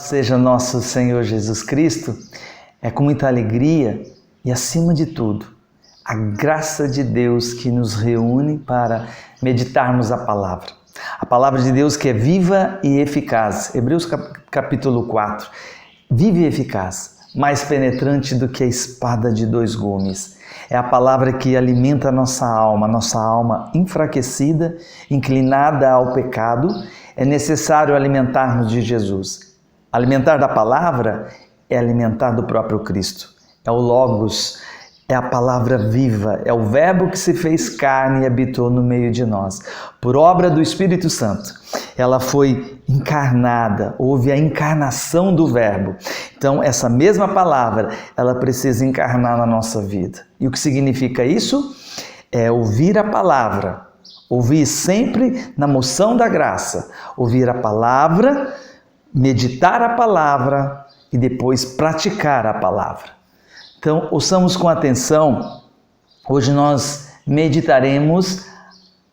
Seja nosso Senhor Jesus Cristo, é com muita alegria e, acima de tudo, a graça de Deus que nos reúne para meditarmos a palavra de Deus que é viva e eficaz. Hebreus capítulo 4, viva e eficaz, mais penetrante do que a espada de dois gumes. É a palavra que alimenta a nossa alma enfraquecida, inclinada ao pecado. É necessário alimentar-nos de Jesus. Alimentar da palavra é alimentar do próprio Cristo. É o Logos, é a palavra viva, é o verbo que se fez carne e habitou no meio de nós. Por obra do Espírito Santo, ela foi encarnada, houve a encarnação do verbo. Então, essa mesma palavra, ela precisa encarnar na nossa vida. E o que significa isso? É ouvir a palavra, ouvir sempre na moção da graça, ouvir a palavra, meditar a palavra e depois praticar a palavra. Então, ouçamos com atenção. Hoje nós meditaremos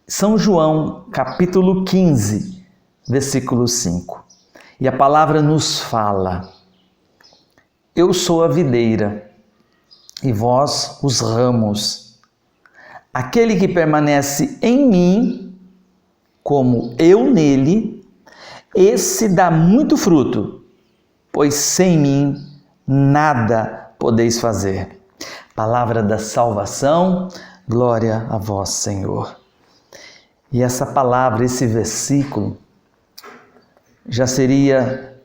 São João, capítulo 15, versículo 5. E a palavra nos fala: Eu sou a videira, e vós os ramos. Aquele que permanece em mim, como eu nele, esse dá muito fruto, pois sem mim nada podeis fazer. Palavra da salvação, glória a vós, Senhor. E essa palavra, esse versículo, já seria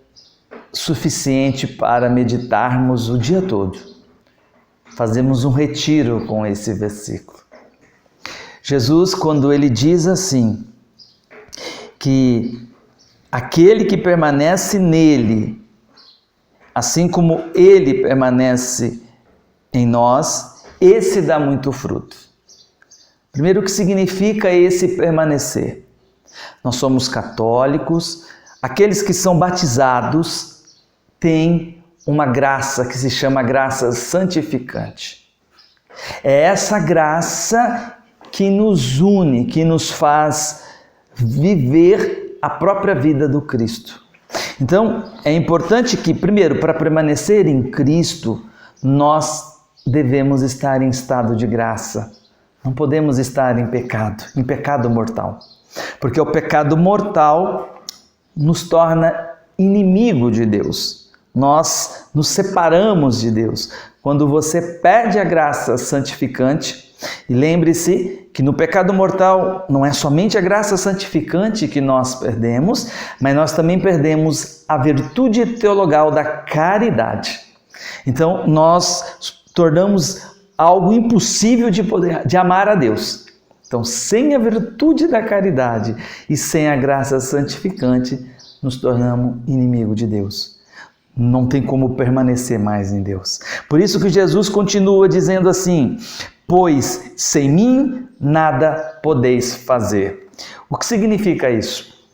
suficiente para meditarmos o dia todo. Fazemos um retiro com esse versículo. Jesus, quando ele diz assim, que aquele que permanece nele, assim como ele permanece em nós, esse dá muito fruto. Primeiro, o que significa esse permanecer? Nós somos católicos, aqueles que são batizados têm uma graça que se chama graça santificante. É essa graça que nos une, que nos faz viver a própria vida do Cristo. Então, é importante que, primeiro, para permanecer em Cristo, nós devemos estar em estado de graça. Não podemos estar em pecado mortal. Porque o pecado mortal nos torna inimigo de Deus. Nós nos separamos de Deus. Quando você perde a graça santificante, e lembre-se que no pecado mortal não é somente a graça santificante que nós perdemos, mas nós também perdemos a virtude teologal da caridade. Então nós tornamos algo impossível de amar a Deus. Então, sem a virtude da caridade e sem a graça santificante, nos tornamos inimigo de Deus. Não tem como permanecer mais em Deus. Por isso que Jesus continua dizendo assim: pois sem mim nada podeis fazer. O que significa isso?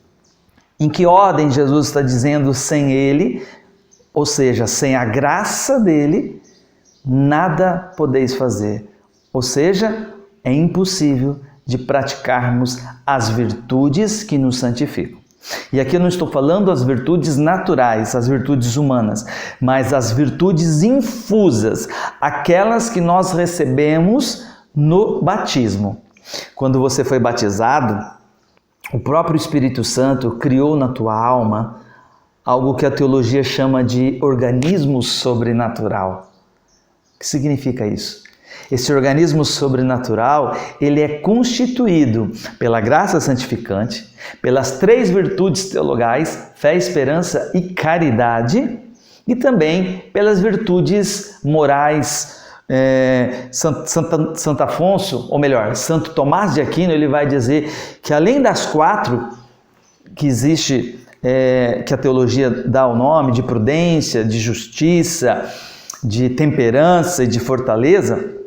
Em que ordem Jesus está dizendo sem ele, ou seja, sem a graça dele, nada podeis fazer. Ou seja, é impossível de praticarmos as virtudes que nos santificam. E aqui eu não estou falando as virtudes naturais, as virtudes humanas, mas as virtudes infusas, aquelas que nós recebemos no batismo. Quando você foi batizado, o próprio Espírito Santo criou na tua alma algo que a teologia chama de organismo sobrenatural. O que significa isso? Esse organismo sobrenatural, ele é constituído pela graça santificante, pelas três virtudes teologais, fé, esperança e caridade, e também pelas virtudes morais. Santo Afonso, ou melhor, Santo Tomás de Aquino, ele vai dizer que além das quatro que existe, que a teologia dá o nome, de prudência, de justiça, de temperança e de fortaleza,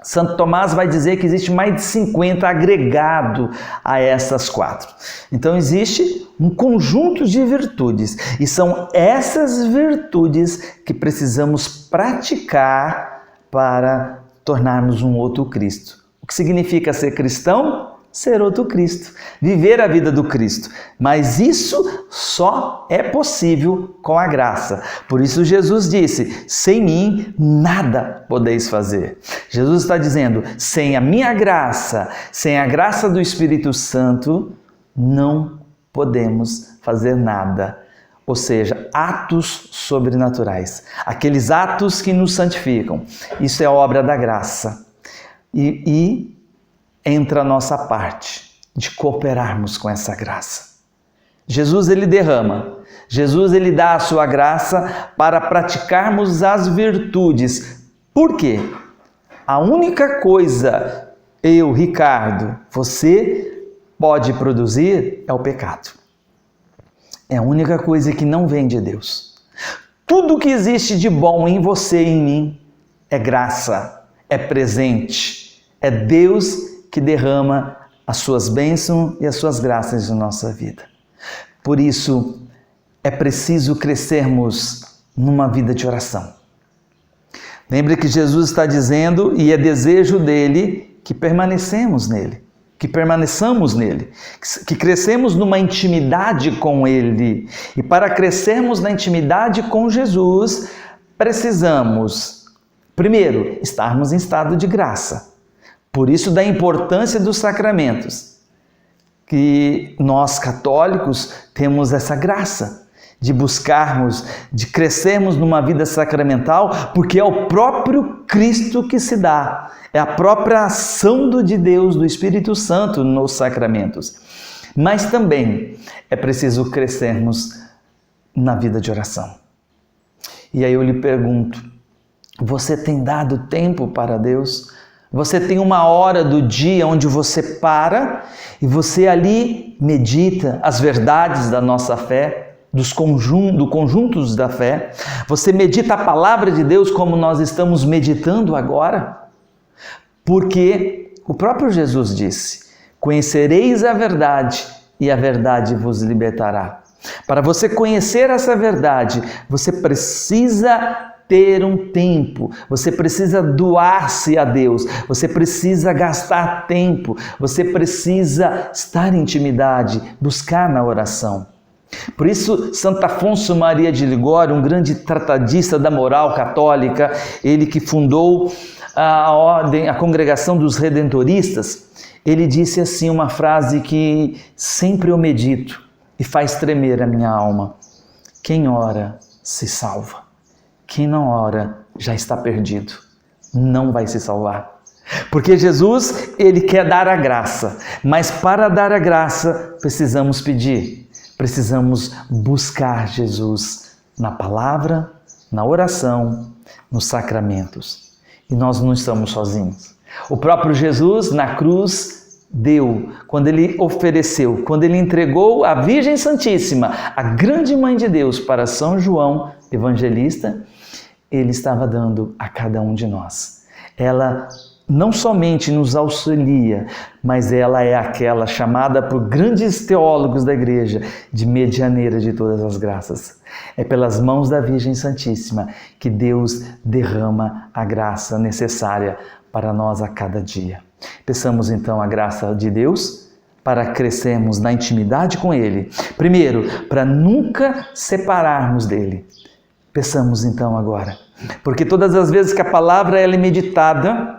Santo Tomás vai dizer que existe mais de 50 agregado a essas quatro. Então existe um conjunto de virtudes e são essas virtudes que precisamos praticar para tornarmos um outro Cristo. O que significa ser cristão? Ser outro Cristo, viver a vida do Cristo. Mas isso só é possível com a graça. Por isso Jesus disse: sem mim nada podeis fazer. Jesus está dizendo: sem a minha graça, sem a graça do Espírito Santo, não podemos fazer nada. Ou seja, atos sobrenaturais, aqueles atos que nos santificam. Isso é obra da graça. E entra a nossa parte de cooperarmos com essa graça. Jesus, ele derrama. Jesus, ele dá a sua graça para praticarmos as virtudes. Por quê? A única coisa, eu, Ricardo, você pode produzir é o pecado. É a única coisa que não vem de Deus. Tudo que existe de bom em você e em mim é graça, é presente. É Deus que derrama as suas bênçãos e as suas graças na nossa vida. Por isso, é preciso crescermos numa vida de oração. Lembre que Jesus está dizendo, e é desejo dele, que permanecemos nele. Que permaneçamos nele, que crescemos numa intimidade com ele. E para crescermos na intimidade com Jesus, precisamos, primeiro, estarmos em estado de graça. Por isso da importância dos sacramentos, que nós católicos temos essa graça de buscarmos, de crescermos numa vida sacramental, porque é o próprio Cristo que se dá. É a própria ação de Deus, do Espírito Santo nos sacramentos. Mas também é preciso crescermos na vida de oração. E aí eu lhe pergunto, você tem dado tempo para Deus? Você tem uma hora do dia onde você para e você ali medita as verdades da nossa fé, dos conjuntos da fé? Você medita a palavra de Deus como nós estamos meditando agora? Porque o próprio Jesus disse: conhecereis a verdade e a verdade vos libertará. Para você conhecer essa verdade, você precisa ter um tempo, você precisa doar-se a Deus, você precisa gastar tempo, você precisa estar em intimidade, buscar na oração. Por isso, Santo Afonso Maria de Ligório, um grande tratadista da moral católica, ele que fundou a Congregação dos Redentoristas, ele disse assim uma frase que sempre eu medito e faz tremer a minha alma: quem ora se salva, quem não ora já está perdido, não vai se salvar. Porque Jesus, ele quer dar a graça, mas para dar a graça precisamos pedir, precisamos buscar Jesus na palavra, na oração, nos sacramentos. E nós não estamos sozinhos. O próprio Jesus na cruz deu, quando ele ofereceu, quando ele entregou a Virgem Santíssima, a grande Mãe de Deus, para São João Evangelista, ele estava dando a cada um de nós. Ela não somente nos auxilia, mas ela é aquela chamada por grandes teólogos da igreja de medianeira de todas as graças. É pelas mãos da Virgem Santíssima que Deus derrama a graça necessária para nós a cada dia. Peçamos então a graça de Deus para crescermos na intimidade com Ele. Primeiro, para nunca separarmos dEle. Peçamos então agora, porque todas as vezes que a palavra ela é meditada,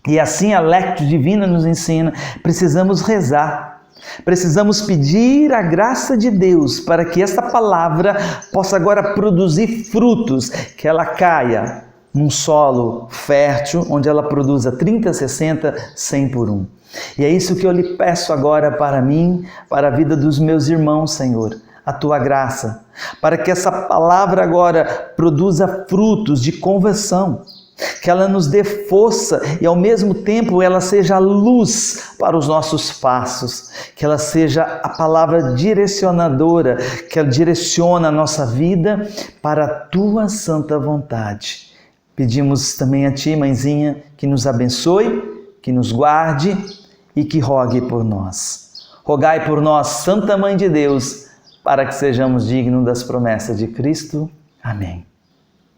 e assim a Lectio Divina nos ensina, precisamos rezar, precisamos pedir a graça de Deus para que esta palavra possa agora produzir frutos, que ela caia num solo fértil, onde ela produza 30, 60, 100 por 1. E é isso que eu lhe peço agora para mim, para a vida dos meus irmãos, Senhor, a Tua graça, para que essa palavra agora produza frutos de conversão, que ela nos dê força e ao mesmo tempo ela seja a luz para os nossos passos, que ela seja a palavra direcionadora, que ela direciona a nossa vida para a Tua santa vontade. Pedimos também a Ti, Mãezinha, que nos abençoe, que nos guarde e que rogue por nós. Rogai por nós, Santa Mãe de Deus, para que sejamos dignos das promessas de Cristo. Amém.